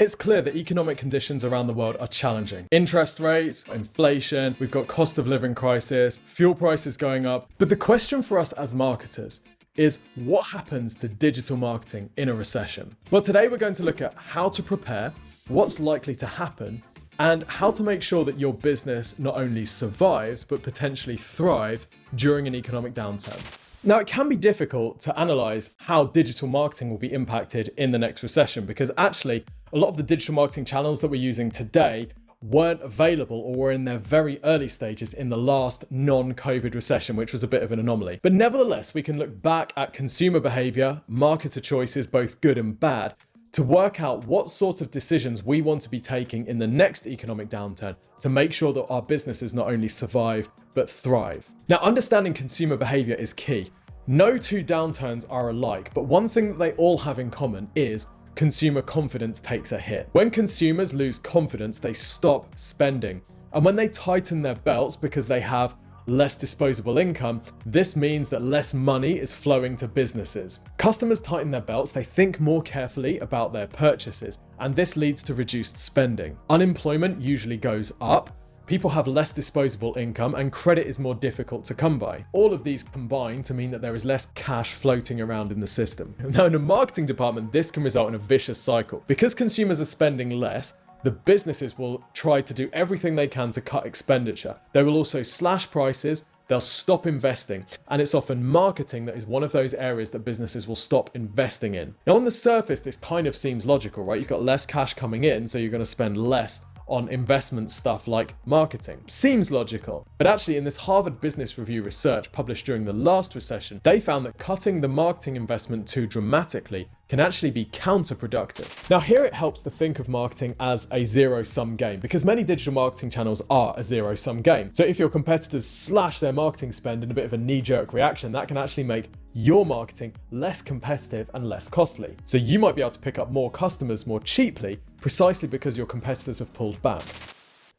It's clear that economic conditions around the world are challenging. Interest rates, inflation, we've got cost of living crisis, fuel prices going up. But the question for us as marketers is, what happens to digital marketing in a recession? Well, today we're going to look at how to prepare, what's likely to happen, and how to make sure that your business not only survives, but potentially thrives during an economic downturn. Now, it can be difficult to analyze how digital marketing will be impacted in the next recession, because actually a lot of the digital marketing channels that we're using today weren't available or were in their very early stages in the last non-COVID recession, which was a bit of an anomaly. But nevertheless, we can look back at consumer behavior, marketer choices, both good and bad, to work out what sorts of decisions we want to be taking in the next economic downturn to make sure that our businesses not only survive, but thrive. Now, understanding consumer behavior is key. No two downturns are alike, but one thing that they all have in common is consumer confidence takes a hit. When consumers lose confidence, they stop spending. And when they tighten their belts because they have less disposable income, this means that less money is flowing to businesses. Customers tighten their belts, they think more carefully about their purchases, and this leads to reduced spending. Unemployment usually goes up, people have less disposable income, and credit is more difficult to come by. All of these combine to mean that there is less cash floating around in the system. Now, in a marketing department, this can result in a vicious cycle. Because consumers are spending less, the businesses will try to do everything they can to cut expenditure. They will also slash prices, they'll stop investing, and it's often marketing that is one of those areas that businesses will stop investing in. Now, on the surface, this kind of seems logical, right? You've got less cash coming in, so you're going to spend less on investment stuff like marketing. Seems logical, but actually in this Harvard Business Review research published during the last recession, they found that cutting the marketing investment too dramatically can actually be counterproductive. Now, here it helps to think of marketing as a zero-sum game, because many digital marketing channels are a zero-sum game. So if your competitors slash their marketing spend in a bit of a knee-jerk reaction, that can actually make your marketing less competitive and less costly. So you might be able to pick up more customers more cheaply, precisely because your competitors have pulled back.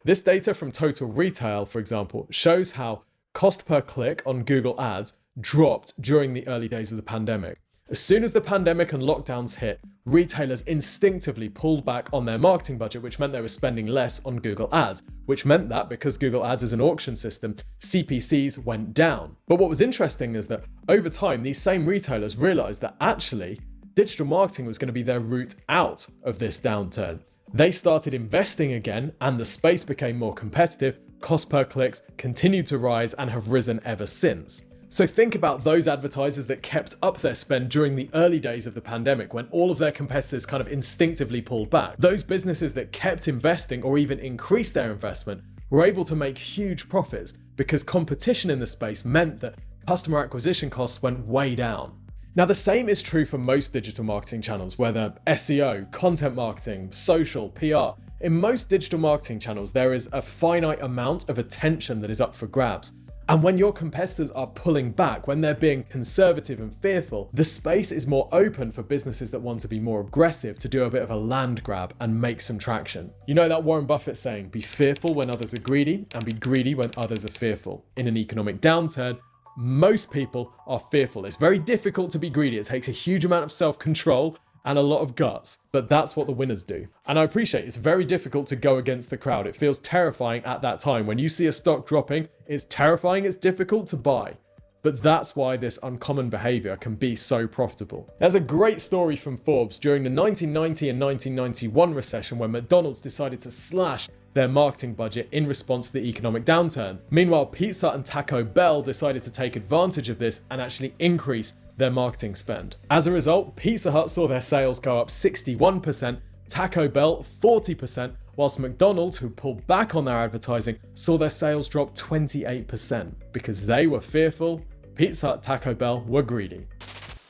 This data from Total Retail, for example, shows how cost per click on Google Ads dropped during the early days of the pandemic. As soon as the pandemic and lockdowns hit, retailers instinctively pulled back on their marketing budget, which meant they were spending less on Google Ads, which meant that because Google Ads is an auction system, CPCs went down. But what was interesting is that over time, these same retailers realized that actually digital marketing was going to be their route out of this downturn. They started investing again, and the space became more competitive, cost per clicks continued to rise and have risen ever since. So think about those advertisers that kept up their spend during the early days of the pandemic when all of their competitors kind of instinctively pulled back. Those businesses that kept investing or even increased their investment were able to make huge profits because competition in the space meant that customer acquisition costs went way down. Now, the same is true for most digital marketing channels, whether SEO, content marketing, social, PR. In most digital marketing channels, there is a finite amount of attention that is up for grabs. And when your competitors are pulling back, when they're being conservative and fearful, the space is more open for businesses that want to be more aggressive, to do a bit of a land grab and make some traction. You know that Warren Buffett saying, be fearful when others are greedy and be greedy when others are fearful. In an economic downturn, most people are fearful. It's very difficult to be greedy. It takes a huge amount of self-control and a lot of guts, but that's what the winners do. And I appreciate it's very difficult to go against the crowd. It feels terrifying at that time. When you see a stock dropping, it's terrifying, it's difficult to buy. But that's why this uncommon behavior can be so profitable. There's a great story from Forbes during the 1990 and 1991 recession when McDonald's decided to slash their marketing budget in response to the economic downturn. Meanwhile, Pizza Hut and Taco Bell decided to take advantage of this and actually increase their marketing spend. As a result, Pizza Hut saw their sales go up 61%, Taco Bell 40%, whilst McDonald's, who pulled back on their advertising, saw their sales drop 28% because they were fearful, Pizza Hut, Taco Bell were greedy.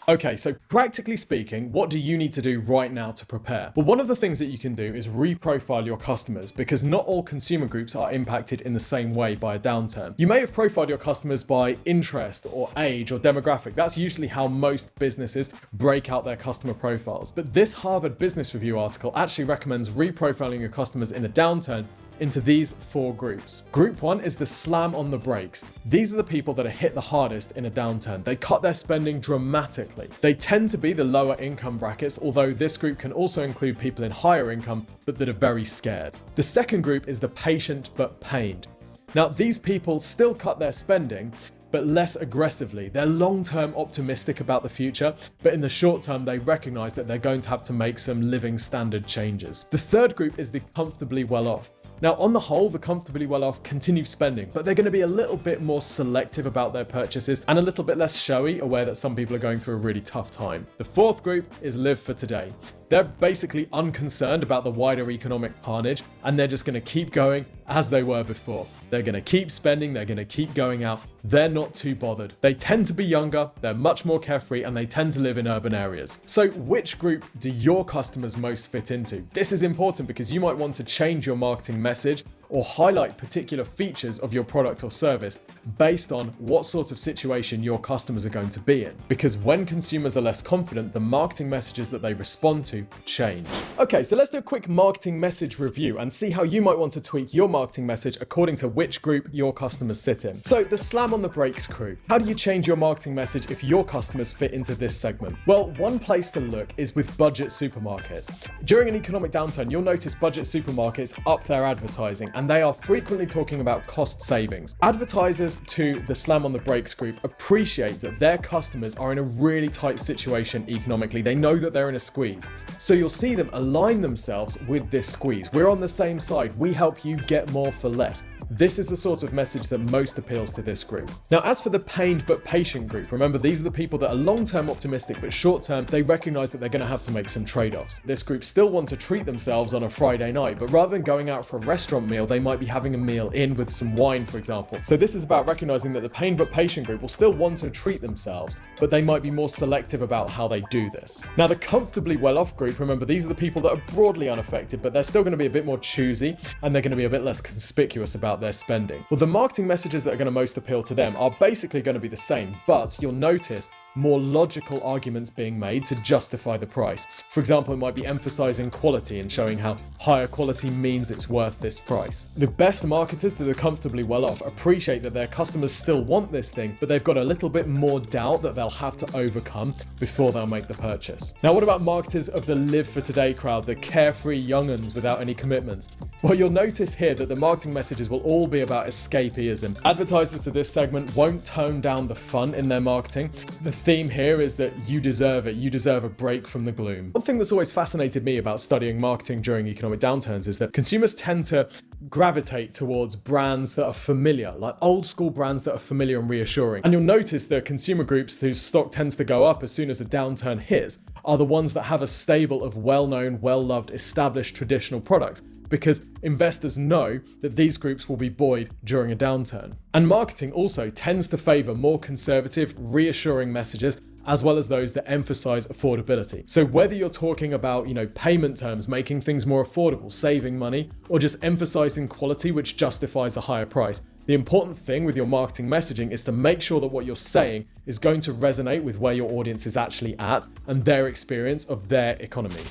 Okay, so practically speaking, what do you need to do right now to prepare? Well, one of the things that you can do is reprofile your customers, because not all consumer groups are impacted in the same way by a downturn. You may have profiled your customers by interest or age or demographic. That's usually how most businesses break out their customer profiles. But this Harvard Business Review article actually recommends reprofiling your customers in a downturn into these 4 groups. Group 1 is the slam on the brakes. These are the people that are hit the hardest in a downturn. They cut their spending dramatically. They tend to be the lower income brackets, although this group can also include people in higher income, but that are very scared. The second group is the patient but pained. Now, these people still cut their spending, but less aggressively. They're long-term optimistic about the future, but in the short term, they recognize that they're going to have to make some living standard changes. The third group is the comfortably well-off. Now, on the whole, the comfortably well-off continue spending, but they're going to be a little bit more selective about their purchases and a little bit less showy, aware that some people are going through a really tough time. The fourth group is live for today. They're basically unconcerned about the wider economic carnage, and they're just going to keep going as they were before. They're going to keep spending, they're going to keep going out. They're not too bothered. They tend to be younger, they're much more carefree, and they tend to live in urban areas. So which group do your customers most fit into? This is important because you might want to change your marketing message or highlight particular features of your product or service based on what sort of situation your customers are going to be in. Because when consumers are less confident, the marketing messages that they respond to change. Okay, so let's do a quick marketing message review and see how you might want to tweak your marketing message according to which group your customers sit in. So the slam on the brakes crew. How do you change your marketing message if your customers fit into this segment? Well, one place to look is with budget supermarkets. During an economic downturn, you'll notice budget supermarkets up their advertising, and they are frequently talking about cost savings. Advertisers to the slam on the brakes group appreciate that their customers are in a really tight situation economically. They know that they're in a squeeze. So you'll see them align themselves with this squeeze. We're on the same side. We help you get more for less. This is the sort of message that most appeals to this group. Now, as for the pained but patient group, remember, these are the people that are long-term optimistic, but short-term, they recognize that they're going to have to make some trade-offs. This group still want to treat themselves on a Friday night, but rather than going out for a restaurant meal, they might be having a meal in with some wine, for example. So this is about recognizing that the pained but patient group will still want to treat themselves, but they might be more selective about how they do this. Now, the comfortably well-off group, remember, these are the people that are broadly unaffected, but they're still going to be a bit more choosy, and they're going to be a bit less conspicuous about their spending. Well, the marketing messages that are going to most appeal to them are basically going to be the same, but you'll notice more logical arguments being made to justify the price. For example, it might be emphasizing quality and showing how higher quality means it's worth this price. The best marketers that are comfortably well off appreciate that their customers still want this thing, but they've got a little bit more doubt that they'll have to overcome before they'll make the purchase. Now, what about marketers of the live for today crowd, the carefree young'uns without any commitments? Well, you'll notice here that the marketing messages will all be about escapism. Advertisers to this segment won't tone down the fun in their marketing. The theme here is that you deserve it. You deserve a break from the gloom. One thing that's always fascinated me about studying marketing during economic downturns is that consumers tend to gravitate towards brands that are familiar, like old school brands that are familiar and reassuring. And you'll notice that consumer groups whose stock tends to go up as soon as a downturn hits are the ones that have a stable of well-known, well-loved, established traditional products, because investors know that these groups will be buoyed during a downturn. And marketing also tends to favor more conservative, reassuring messages, as well as those that emphasize affordability. So whether you're talking about, payment terms, making things more affordable, saving money, or just emphasizing quality, which justifies a higher price, the important thing with your marketing messaging is to make sure that what you're saying is going to resonate with where your audience is actually at and their experience of their economy.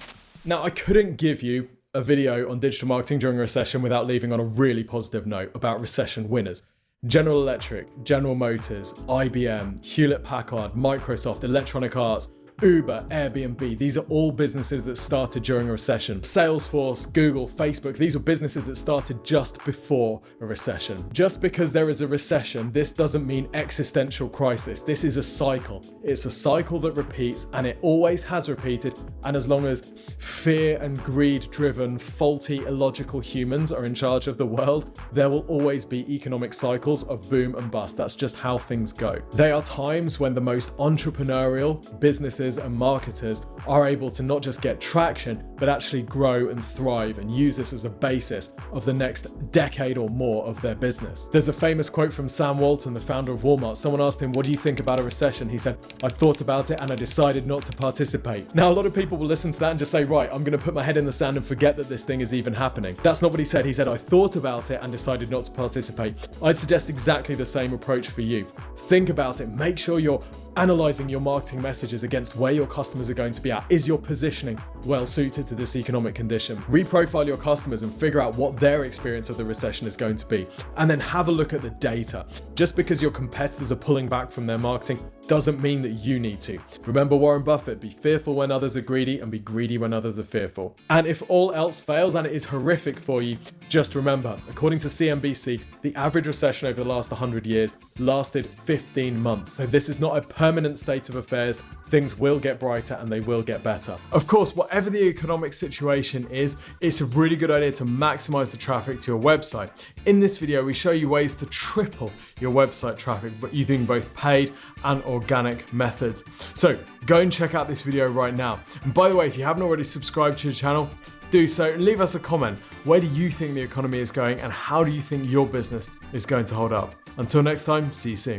Now, I couldn't give you a video on digital marketing during a recession without leaving on a really positive note about recession winners. General Electric, General Motors, IBM, Hewlett-Packard, Microsoft, Electronic Arts, Uber, Airbnb, these are all businesses that started during a recession. Salesforce, Google, Facebook, these are businesses that started just before a recession. Just because there is a recession, this doesn't mean existential crisis. This is a cycle. It's a cycle that repeats, and it always has repeated. And as long as fear and greed-driven, faulty, illogical humans are in charge of the world, there will always be economic cycles of boom and bust. That's just how things go. They are times when the most entrepreneurial businesses and marketers are able to not just get traction, but actually grow and thrive and use this as a basis of the next decade or more of their business. There's a famous quote from Sam Walton, the founder of Walmart. Someone asked him, "What do you think about a recession?" He said, "I thought about it and I decided not to participate." Now, a lot of people will listen to that and just say, right, I'm going to put my head in the sand and forget that this thing is even happening. That's not what he said. He said, "I thought about it and decided not to participate." I'd suggest exactly the same approach for you. Think about it. Make sure you're Analyzing your marketing messages against where your customers are going to be at. Is your positioning well suited to this economic condition? Reprofile your customers and figure out what their experience of the recession is going to be. And then have a look at the data. Just because your competitors are pulling back from their marketing doesn't mean that you need to. Remember Warren Buffett, be fearful when others are greedy and be greedy when others are fearful. And if all else fails and it is horrific for you, just remember, according to CNBC, the average recession over the last 100 years lasted 15 months. So this is not a permanent state of affairs. Things will get brighter and they will get better. Of course, whatever the economic situation is, it's a really good idea to maximize the traffic to your website. In this video, we show you ways to triple your website traffic, but using both paid and organic methods. So go and check out this video right now. And by the way, if you haven't already subscribed to the channel, do so and leave us a comment. Where do you think the economy is going and how do you think your business is going to hold up? Until next time, see you soon.